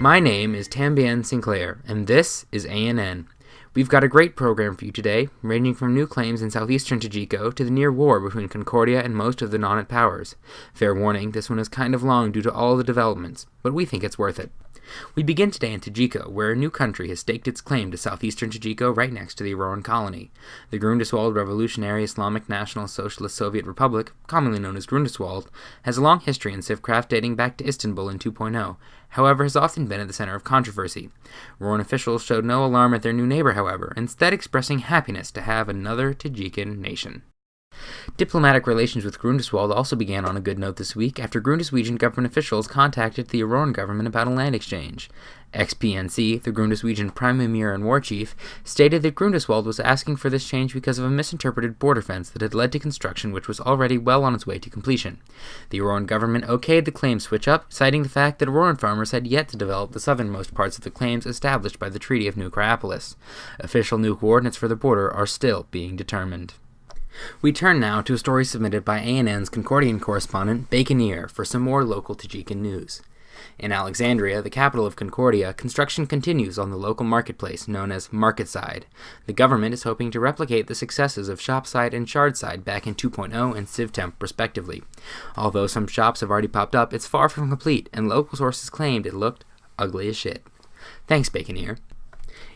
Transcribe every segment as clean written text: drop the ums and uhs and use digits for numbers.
My name is Tambien Sinclair, and this is ANN. We've got a great program for you today, ranging from new claims in southeastern Tajiko to the near war between Concordia and most of the non-it powers. Fair warning, this one is kind of long due to all the developments, but we think it's worth it. We begin today in Tajiko, where a new country has staked its claim to southeastern Tajiko right next to the Auroran colony. The Grundiswald Revolutionary Islamic National Socialist Soviet Republic, commonly known as Grundiswald, has a long history in Civcraft dating back to Istanbul in 2.0, however has often been at the center of controversy. Auroran officials showed no alarm at their new neighbor, however, instead expressing happiness to have another Tajikan nation. Diplomatic relations with Grundiswald also began on a good note this week after Grundiswegian government officials contacted the Auroran government about a land exchange. XPNC, the Grundiswegian prime emir and war chief, stated that Grundiswald was asking for this change because of a misinterpreted border fence that had led to construction which was already well on its way to completion. The Auroran government okayed the claim switch up, citing the fact that Auroran farmers had yet to develop the southernmost parts of the claims established by the Treaty of New Criopolis. Official new coordinates for the border are still being determined. We turn now to a story submitted by ANN's Concordian correspondent, Baconeer, for some more local Tajikan news. In Alexandria, the capital of Concordia, construction continues on the local marketplace known as Marketside. The government is hoping to replicate the successes of Shopside and Shardside back in 2.0 and Civtemp, respectively. Although some shops have already popped up, it's far from complete, and local sources claimed it looked ugly as shit. Thanks, Baconeer.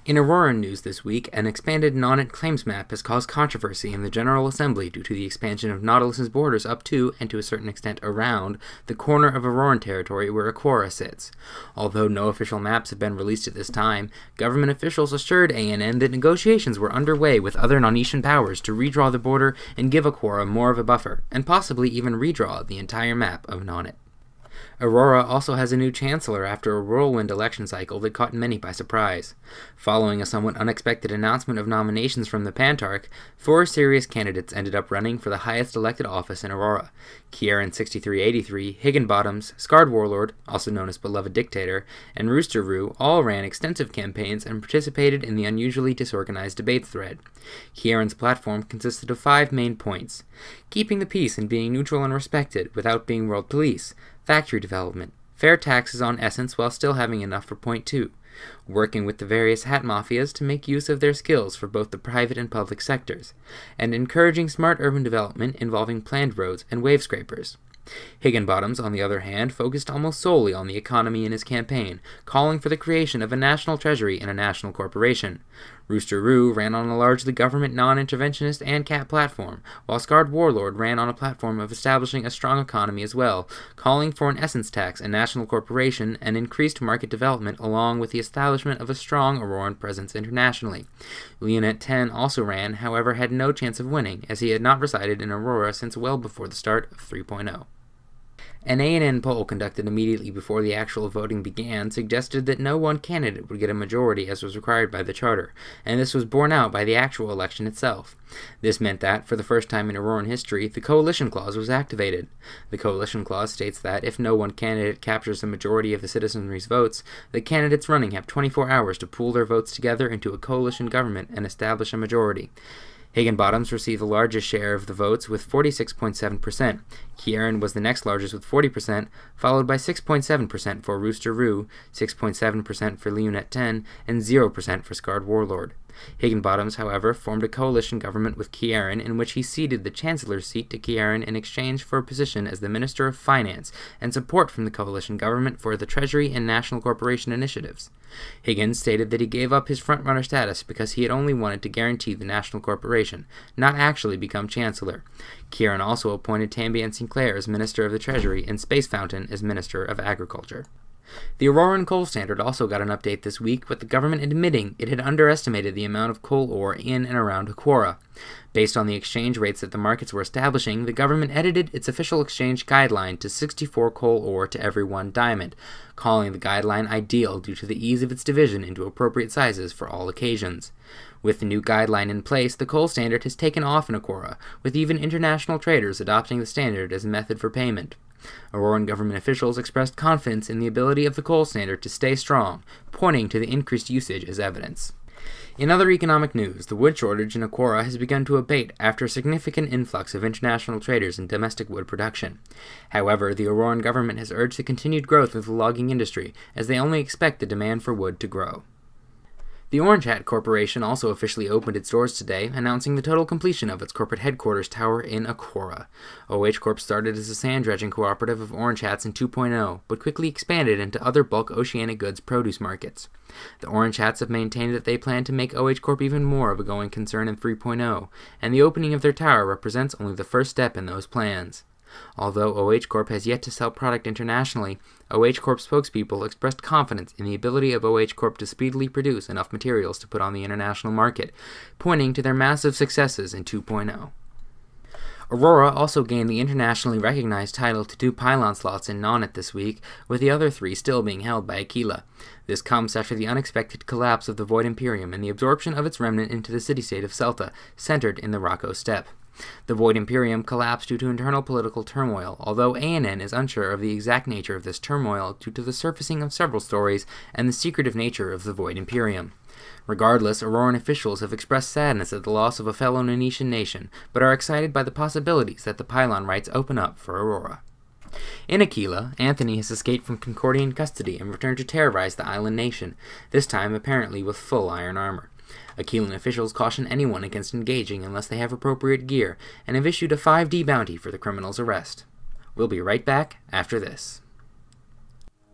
In Auroran news this week, an expanded non-it claims map has caused controversy in the General Assembly due to the expansion of Nautilus's borders up to, and to a certain extent around, the corner of Auroran territory where Aquara sits. Although no official maps have been released at this time, government officials assured ANN that negotiations were underway with other non-Etian powers to redraw the border and give Aquara more of a buffer, and possibly even redraw the entire map of non-it. Aurora also has a new chancellor after a whirlwind election cycle that caught many by surprise. Following a somewhat unexpected announcement of nominations from the Pantarch, 4 serious candidates ended up running for the highest elected office in Aurora. Kieran 6383, Higginbottoms, Scarred Warlord, also known as Beloved Dictator, and Rooster Roo all ran extensive campaigns and participated in the unusually disorganized debate thread. Kieran's platform consisted of 5 main points: keeping the peace and being neutral and respected without being world police, factory development, fair taxes on essence while still having enough for point 2, working with the various hat mafias to make use of their skills for both the private and public sectors, and encouraging smart urban development involving planned roads and wave scrapers. Higginbottoms, on the other hand, focused almost solely on the economy in his campaign, calling for the creation of a national treasury and a national corporation. Rooster Roo ran on a largely government non-interventionist and cat platform, while Scarred Warlord ran on a platform of establishing a strong economy as well, calling for an essence tax, a national corporation, and increased market development along with the establishment of a strong Auroran presence internationally. Leonet 10 also ran, however had no chance of winning, as he had not resided in Aurora since well before the start of 3.0. An ANN poll conducted immediately before the actual voting began suggested that no one candidate would get a majority as was required by the charter, and this was borne out by the actual election itself. This meant that, for the first time in Auroran history, the Coalition Clause was activated. The Coalition Clause states that, if no one candidate captures a majority of the citizenry's votes, the candidates running have 24 hours to pool their votes together into a coalition government and establish a majority. Higginbottoms received the largest share of the votes with 46.7%. Kieran was the next largest with 40%, followed by 6.7% for Rooster Roo, 6.7% for Leonet 10, and 0% for Scarred Warlord. Higginbottoms, however, formed a coalition government with Kieran in which he ceded the chancellor's seat to Kieran in exchange for a position as the Minister of Finance and support from the coalition government for the Treasury and National Corporation initiatives. Higgins stated that he gave up his frontrunner status because he had only wanted to guarantee the National Corporation, not actually become Chancellor. Kieran also appointed Tambien Sinclair as Minister of the Treasury and Space Fountain as Minister of Agriculture. The Auroran Coal Standard also got an update this week, with the government admitting it had underestimated the amount of coal ore in and around Aquara. Based on the exchange rates that the markets were establishing, the government edited its official exchange guideline to 64 coal ore to every 1 diamond, calling the guideline ideal due to the ease of its division into appropriate sizes for all occasions. With the new guideline in place, the coal standard has taken off in Aquara, with even international traders adopting the standard as a method for payment. Auroran government officials expressed confidence in the ability of the coal standard to stay strong, pointing to the increased usage as evidence. In other economic news, the wood shortage in Aurora has begun to abate after a significant influx of international traders in domestic wood production. However, the Auroran government has urged the continued growth of the logging industry, as they only expect the demand for wood to grow. The Orange Hat Corporation also officially opened its doors today, announcing the total completion of its corporate headquarters tower in Aurora. OH Corp started as a sand dredging cooperative of Orange Hats in 2.0, but quickly expanded into other bulk oceanic goods produce markets. The Orange Hats have maintained that they plan to make OH Corp even more of a going concern in 3.0, and the opening of their tower represents only the first step in those plans. Although OH Corp has yet to sell product internationally, OH Corp spokespeople expressed confidence in the ability of OH Corp to speedily produce enough materials to put on the international market, pointing to their massive successes in 2.0. Aurora also gained the internationally recognized title to 2 pylon slots in Nonnet this week, with the other 3 still being held by Aquila. This comes after the unexpected collapse of the Void Imperium and the absorption of its remnant into the city-state of Celta, centered in the Rocco Steppe. The Void Imperium collapsed due to internal political turmoil, although ANN is unsure of the exact nature of this turmoil due to the surfacing of several stories and the secretive nature of the Void Imperium. Regardless, Auroran officials have expressed sadness at the loss of a fellow Nanetian nation, but are excited by the possibilities that the pylon rights open up for Aurora. In Aquila, Anthony has escaped from Concordian custody and returned to terrorize the island nation, this time apparently with full iron armor. Aquilan officials caution anyone against engaging unless they have appropriate gear, and have issued a 5D bounty for the criminal's arrest. We'll be right back after this.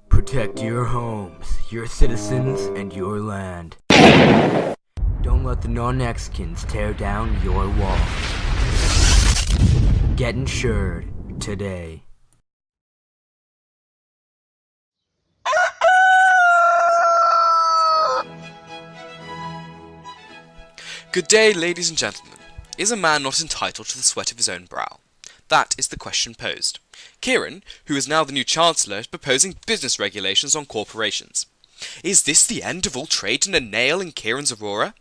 Protect your homes, your citizens, and your land. Don't let the non-Mexicans tear down your walls. Get insured today. Good day, ladies and gentlemen. Is a man not entitled to the sweat of his own brow? That is the question posed. Kieran, who is now the new Chancellor, is proposing business regulations on corporations. Is this the end of all trade and a nail in Kieran's Aurora?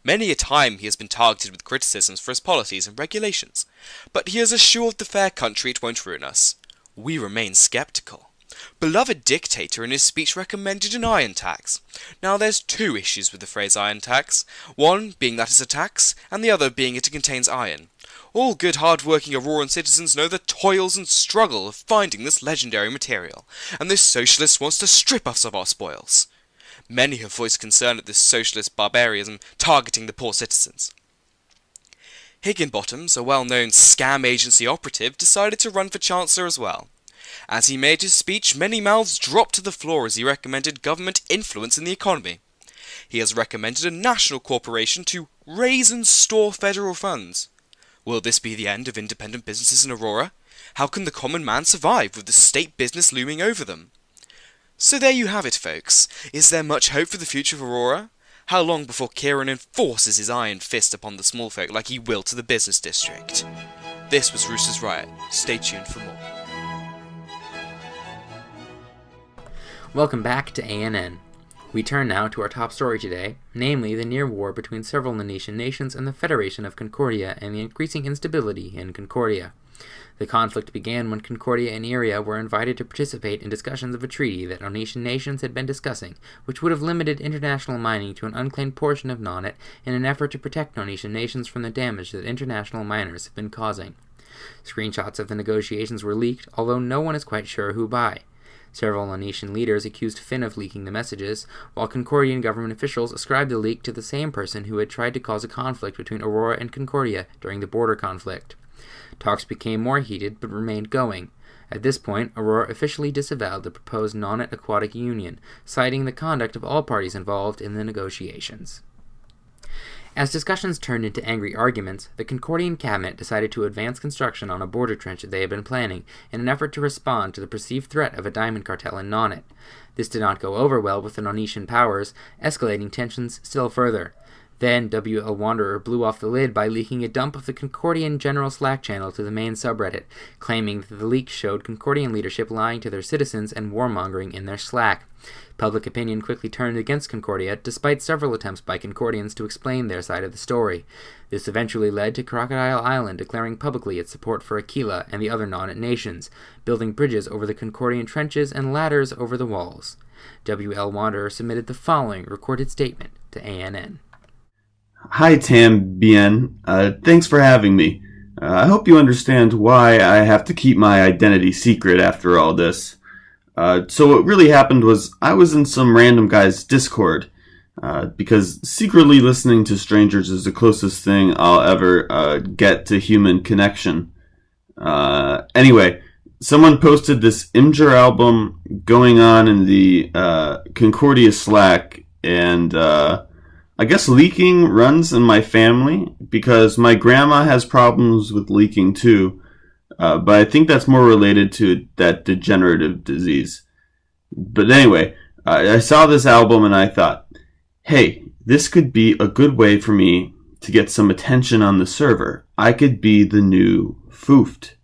Many a time he has been targeted with criticisms for his policies and regulations, but he has assured the fair country it won't ruin us. We remain sceptical. Beloved dictator in his speech recommended an iron tax. Now there's 2 issues with the phrase iron tax, one being that it's a tax, and the other being it contains iron. All good hard-working Auroran citizens know the toils and struggle of finding this legendary material, and this socialist wants to strip us of our spoils. Many have voiced concern at this socialist barbarism targeting the poor citizens. Higginbottoms, a well-known scam agency operative, decided to run for Chancellor as well. As he made his speech, many mouths dropped to the floor as he recommended government influence in the economy. He has recommended a national corporation to raise and store federal funds. Will this be the end of independent businesses in Aurora? How can the common man survive with the state business looming over them? So there you have it, folks. Is there much hope for the future of Aurora? How long before Kieran enforces his iron fist upon the small folk like he will to the business district? This was Rooster's Riot. Stay tuned for more. Welcome back to ANN. We turn now to our top story today, namely the near war between several Nanetian nations and the Federation of Concordia and the increasing instability in Concordia. The conflict began when Concordia and Iria were invited to participate in discussions of a treaty that Nonetian nations had been discussing, which would have limited international mining to an unclaimed portion of Nonnet in an effort to protect Nonetian nations from the damage that international miners have been causing. Screenshots of the negotiations were leaked, although no one is quite sure who by. Several Nonetian leaders accused Finn of leaking the messages, while Concordian government officials ascribed the leak to the same person who had tried to cause a conflict between Aurora and Concordia during the border conflict. Talks became more heated, but remained going. At this point, Aurora officially disavowed the proposed Nonnet Aquatic Union, citing the conduct of all parties involved in the negotiations. As discussions turned into angry arguments, the Concordian cabinet decided to advance construction on a border trench that they had been planning in an effort to respond to the perceived threat of a diamond cartel in Nonnet. This did not go over well with the Nonetian powers, escalating tensions still further. Then, WL Wanderer blew off the lid by leaking a dump of the Concordian general Slack channel to the main subreddit, claiming that the leak showed Concordian leadership lying to their citizens and warmongering in their Slack. Public opinion quickly turned against Concordia, despite several attempts by Concordians to explain their side of the story. This eventually led to Crocodile Island declaring publicly its support for Aquila and the other Nonnet nations, building bridges over the Concordian trenches and ladders over the walls. WL Wanderer submitted the following recorded statement to ANN. Hi, Tam thanks for having me. I hope you understand why I have to keep my identity secret after all this. So what really happened was I was in some random guy's Discord, because secretly listening to strangers is the closest thing I'll ever get to human connection. Anyway, someone posted this Imgur album going on in the Concordia Slack, and I guess leaking runs in my family because my grandma has problems with leaking too, but I think that's more related to that degenerative disease. But anyway, I saw this album and I thought, hey, this could be a good way for me to get some attention on the server. I could be the new Foofed,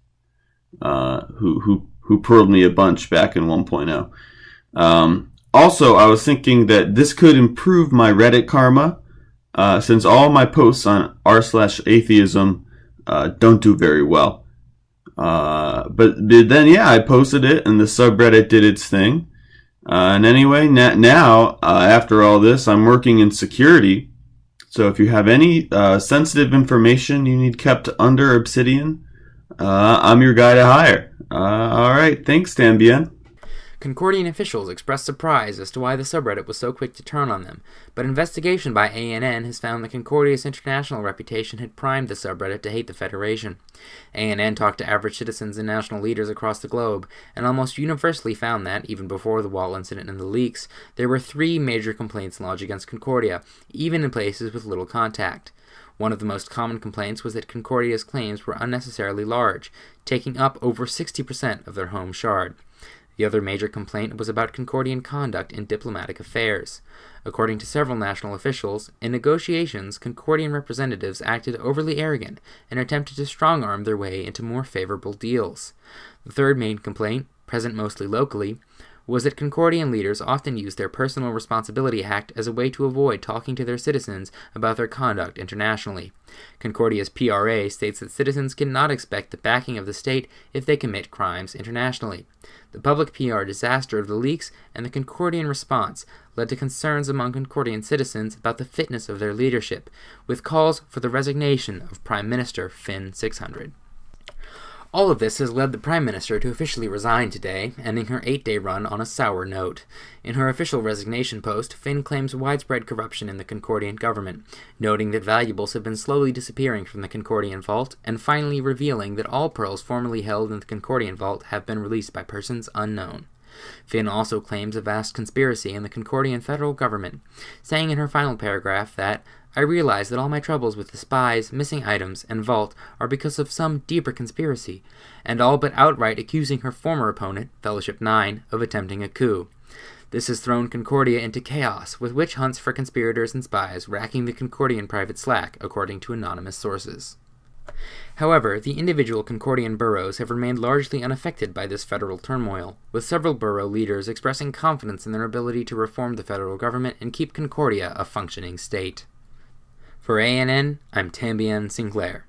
who pearled me a bunch back in 1.0. Also, I was thinking that this could improve my Reddit karma, since all my posts on r/atheism don't do very well. But then, yeah, I posted it, and the subreddit did its thing. And anyway, now, after all this, I'm working in security. So if you have any sensitive information you need kept under Obsidian, I'm your guy to hire. All right, thanks, Tambien. Concordian officials expressed surprise as to why the subreddit was so quick to turn on them, but investigation by ANN has found that Concordia's international reputation had primed the subreddit to hate the Federation. ANN talked to average citizens and national leaders across the globe, and almost universally found that, even before the wall incident and the leaks, there were 3 major complaints lodged against Concordia, even in places with little contact. One of the most common complaints was that Concordia's claims were unnecessarily large, taking up over 60% of their home shard. The other major complaint was about Concordian conduct in diplomatic affairs. According to several national officials, in negotiations, Concordian representatives acted overly arrogant and attempted to strong-arm their way into more favorable deals. The third main complaint, present mostly locally, was that Concordian leaders often used their Personal Responsibility Act as a way to avoid talking to their citizens about their conduct internationally. Concordia's PRA states that citizens cannot expect the backing of the state if they commit crimes internationally. The public PR disaster of the leaks and the Concordian response led to concerns among Concordian citizens about the fitness of their leadership, with calls for the resignation of Prime Minister Finn 600. All of this has led the Prime Minister to officially resign today, ending her 8-day run on a sour note. In her official resignation post, Finn claims widespread corruption in the Concordian government, noting that valuables have been slowly disappearing from the Concordian vault, and finally revealing that all pearls formerly held in the Concordian vault have been released by persons unknown. Finn also claims a vast conspiracy in the Concordian federal government, saying in her final paragraph that, I realize that all my troubles with the spies, missing items, and vault are because of some deeper conspiracy, and all but outright accusing her former opponent, Fellowship 9, of attempting a coup. This has thrown Concordia into chaos, with witch hunts for conspirators and spies racking the Concordian private Slack, according to anonymous sources. However, the individual Concordian boroughs have remained largely unaffected by this federal turmoil, with several borough leaders expressing confidence in their ability to reform the federal government and keep Concordia a functioning state. For ANN, I'm Tambien Sinclair.